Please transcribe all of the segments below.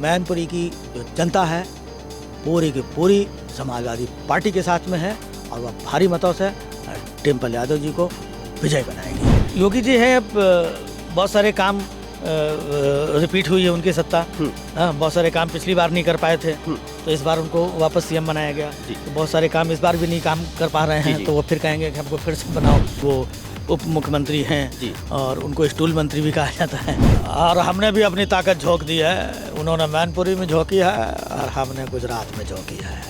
मैनपुरी की जो जनता है पूरी की पूरी समाजवादी पार्टी के साथ में है और वह भारी मतों से डिम्पल यादव जी को विजय बनाएगी। योगी जी है, बहुत सारे काम रिपीट हुई है उनकी सत्ता। बहुत सारे काम पिछली बार नहीं कर पाए थे, तो इस बार उनको वापस सीएम बनाया गया। तो बहुत सारे काम इस बार भी नहीं काम कर पा रहे हैं, तो वो फिर कहेंगे कि हमको फिर से बनाओ। वो उप मुख्यमंत्री हैं और उनको स्टूल मंत्री भी कहा जाता है। और हमने भी अपनी ताकत झोंक दी है। उन्होंने मैनपुरी में झोंकी है और हमने गुजरात में झोंकी है।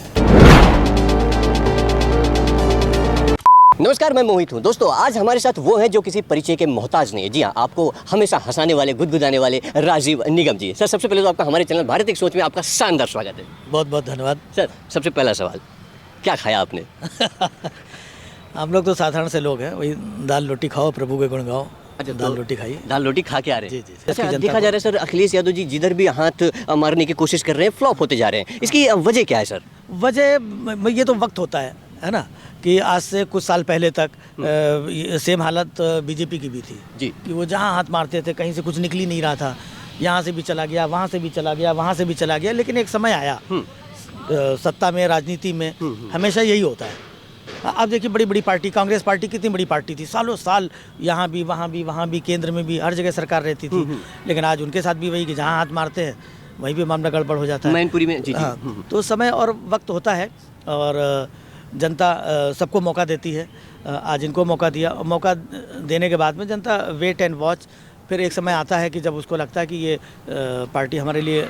नमस्कार, मैं मोहित हूँ। दोस्तों, आज हमारे साथ वो हैं जो किसी परिचय के मोहताज नहीं है। जी हाँ, आपको हमेशा हंसाने वाले, गुदगुदाने वाले राजीव निगम जी। सर, सबसे पहले तो आपका हमारे चैनल भारत एक सोच में आपका शानदार स्वागत है। बहुत बहुत धन्यवाद। सर, सबसे पहला सवाल, क्या खाया आपने? हम लोग तो साधारण से लोग हैं, वही दाल रोटी खाओ, प्रभु के गुण गाओ। अच्छा, दाल रोटी खाई, दाल रोटी खा के आ रहे हैं। जी। अच्छा, देखा जा रहा है सर, अखिलेश यादव जी जिधर भी हाथ मारने की कोशिश कर रहे हैं, फ्लॉप होते जा रहे हैं। इसकी वजह क्या है सर? वजह ये तो वक्त होता है ना, कि आज से कुछ साल पहले तक सेम हालत बीजेपी की भी थी जी, कि वो जहाँ हाथ मारते थे कहीं से कुछ निकल ही नहीं रहा था। यहाँ से भी चला गया, वहाँ से भी चला गया, वहाँ से भी चला गया। लेकिन एक समय आया, सत्ता में, राजनीति में हमेशा यही होता है। अब देखिए, बड़ी बड़ी पार्टी, कांग्रेस पार्टी कितनी बड़ी पार्टी थी, सालों साल यहाँ भी वहाँ भी केंद्र में भी हर जगह सरकार रहती थी। लेकिन आज उनके साथ भी वही कि जहाँ हाथ मारते हैं वहीं भी मामला गड़बड़ हो जाता है। मैनपुरी में जी। तो समय और वक्त होता है और जनता सबको मौका देती है। आज इनको मौका दिया और मौका देने के बाद में जनता वेट एंड वॉच। फिर एक समय आता है कि जब उसको लगता है कि ये पार्टी हमारे लिए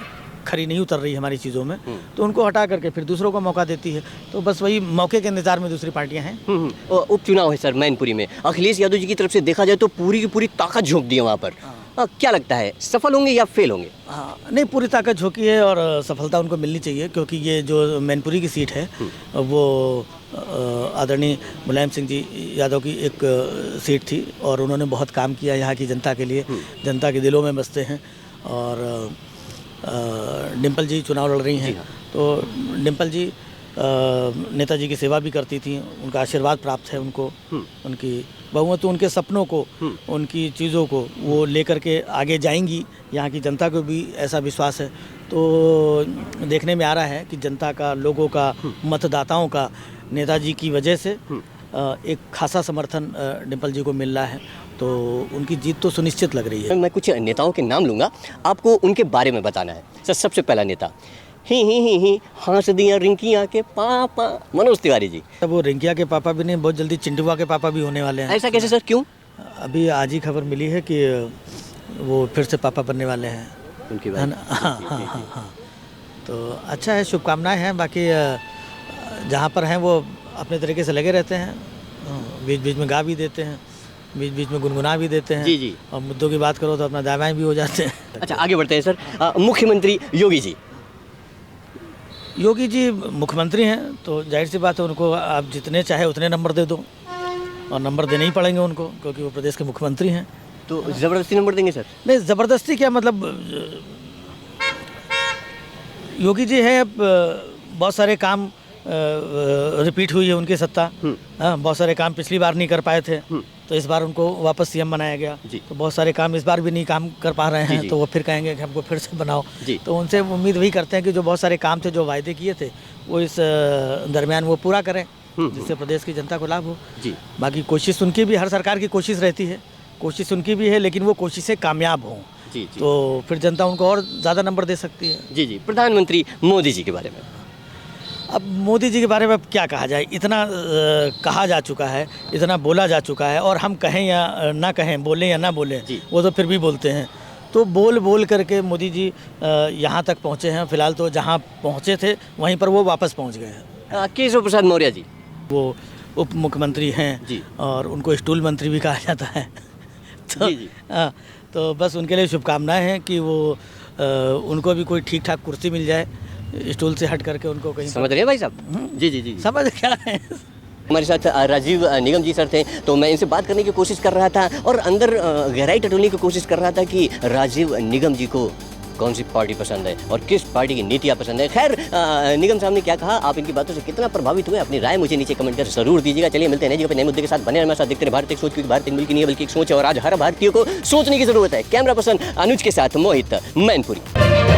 खरी नहीं उतर रही हमारी चीज़ों में, तो उनको हटा करके फिर दूसरों को मौका देती है। तो बस वही मौके के इंतजार में दूसरी पार्टियां हैं। उपचुनाव है सर मैनपुरी में। अखिलेश यादव जी की तरफ से देखा जाए तो पूरी की पूरी ताकत झोंक दी है वहाँ पर। क्या लगता है, सफल होंगे या फेल होंगे? हाँ, नहीं, पूरी ताकत झोंकी है और सफलता उनको मिलनी चाहिए, क्योंकि ये जो मैनपुरी की सीट है वो आदरणीय मुलायम सिंह जी यादव की एक सीट थी और उन्होंने बहुत काम किया यहाँ की जनता के लिए। जनता के दिलों में बसते हैं। और डिम्पल जी चुनाव लड़ रही हैं, तो डिम्पल जी नेताजी की सेवा भी करती थी। उनका आशीर्वाद प्राप्त है उनको। उनकी बहुमत, तो उनके सपनों को, उनकी चीज़ों को वो लेकर के आगे जाएंगी। यहाँ की जनता को भी ऐसा विश्वास है। तो देखने में आ रहा है कि जनता का, लोगों का, मतदाताओं का नेताजी की वजह से एक खासा समर्थन डिम्पल जी को मिल रहा है। तो उनकी जीत तो सुनिश्चित लग रही है। मैं कुछ नेताओं के नाम लूँगा, आपको उनके बारे में बताना है। सर, सबसे पहला नेता, ही हंस दिया रिंकिया के पापा, मनोज तिवारी जी। वो रिंकिया के पापा भी नहीं, बहुत जल्दी चिंटुआ के पापा भी होने वाले हैं। ऐसा कैसे सर, क्यों? अभी आज ही खबर मिली है कि वो फिर से पापा बनने वाले हैं उनकी, है ना। हाँ। तो अच्छा है, शुभकामनाएं हैं। बाकी जहाँ पर हैं वो अपने तरीके से लगे रहते हैं, बीच बीच में गा भी देते हैं, बीच बीच में गुनगुना भी देते हैं। जी। और मुद्दों की बात करो तो अपना दावाएं भी हो जाते हैं। अच्छा, आगे बढ़ते हैं सर। मुख्यमंत्री योगी जी। योगी जी मुख्यमंत्री हैं, तो जाहिर सी बात है, उनको आप जितने चाहे उतने नंबर दे दो, और नंबर देने ही पड़ेंगे उनको, क्योंकि वो प्रदेश के मुख्यमंत्री हैं। तो ज़बरदस्ती नंबर देंगे सर? नहीं, ज़बरदस्ती क्या, मतलब योगी जी है, बहुत सारे काम रिपीट हुई है उनकी सत्ता। बहुत सारे काम पिछली बार नहीं कर पाए थे, तो इस बार उनको वापस सीएम बनाया गया। तो बहुत सारे काम इस बार भी नहीं काम कर पा रहे हैं, तो वो फिर कहेंगे कि हमको फिर से बनाओ। तो उनसे उम्मीद वही करते हैं कि जो बहुत सारे काम थे, जो वायदे किए थे, वो इस दरमियान वो पूरा करें, जिससे प्रदेश की जनता को लाभ हो। बाकी कोशिश उनकी भी, हर सरकार की कोशिश रहती है, कोशिश उनकी भी है, लेकिन वो कोशिशें कामयाब हों तो फिर जनता उनको और ज़्यादा नंबर दे सकती है। जी। प्रधानमंत्री मोदी जी के बारे में? अब मोदी जी के बारे में अब क्या कहा जाए, इतना कहा जा चुका है, इतना बोला जा चुका है, और हम कहें या ना कहें, बोलें या ना बोलें, वो तो फिर भी बोलते हैं। तो बोल करके मोदी जी यहाँ तक पहुँचे हैं। फिलहाल तो जहाँ पहुँचे थे वहीं पर वो वापस पहुँच गए हैं। केशव प्रसाद मौर्य जी, वो उप मुख्यमंत्री हैं और उनको स्टूल मंत्री भी कहा जाता है। तो बस उनके लिए शुभकामनाएँ हैं कि वो उनको भी कोई ठीक ठाक कुर्सी मिल जाए, स्टूल से हट करके उनको कहीं। समझ रहे हैं भाई साहब? जी। समझ क्या है। हमारे साथ राजीव निगम जी सर थे, तो मैं इनसे बात करने की कोशिश कर रहा था और अंदर गहराई टटोलने की कोशिश कर रहा था कि राजीव निगम जी को कौन सी पार्टी पसंद है और किस पार्टी की नीतियाँ पसंद है। खैर, निगम साहब ने क्या कहा, आप इनकी बातों से कितना प्रभावित हुए, अपनी राय मुझे नीचे कमेंट कर जरूर दीजिएगा। चलिए मिलते हैं नए जगह पे नए मुद्दे के साथ। बने हमारे साथ, देखते रहे भारत एक सोच, क्योंकि भारत एक मुल्क नहीं है बल्कि एक सोच है, और आज हर भारतीय को सोचने की जरूरत है। कैमरा पर्सन अनुज के साथ मोहित, मैनपुरी।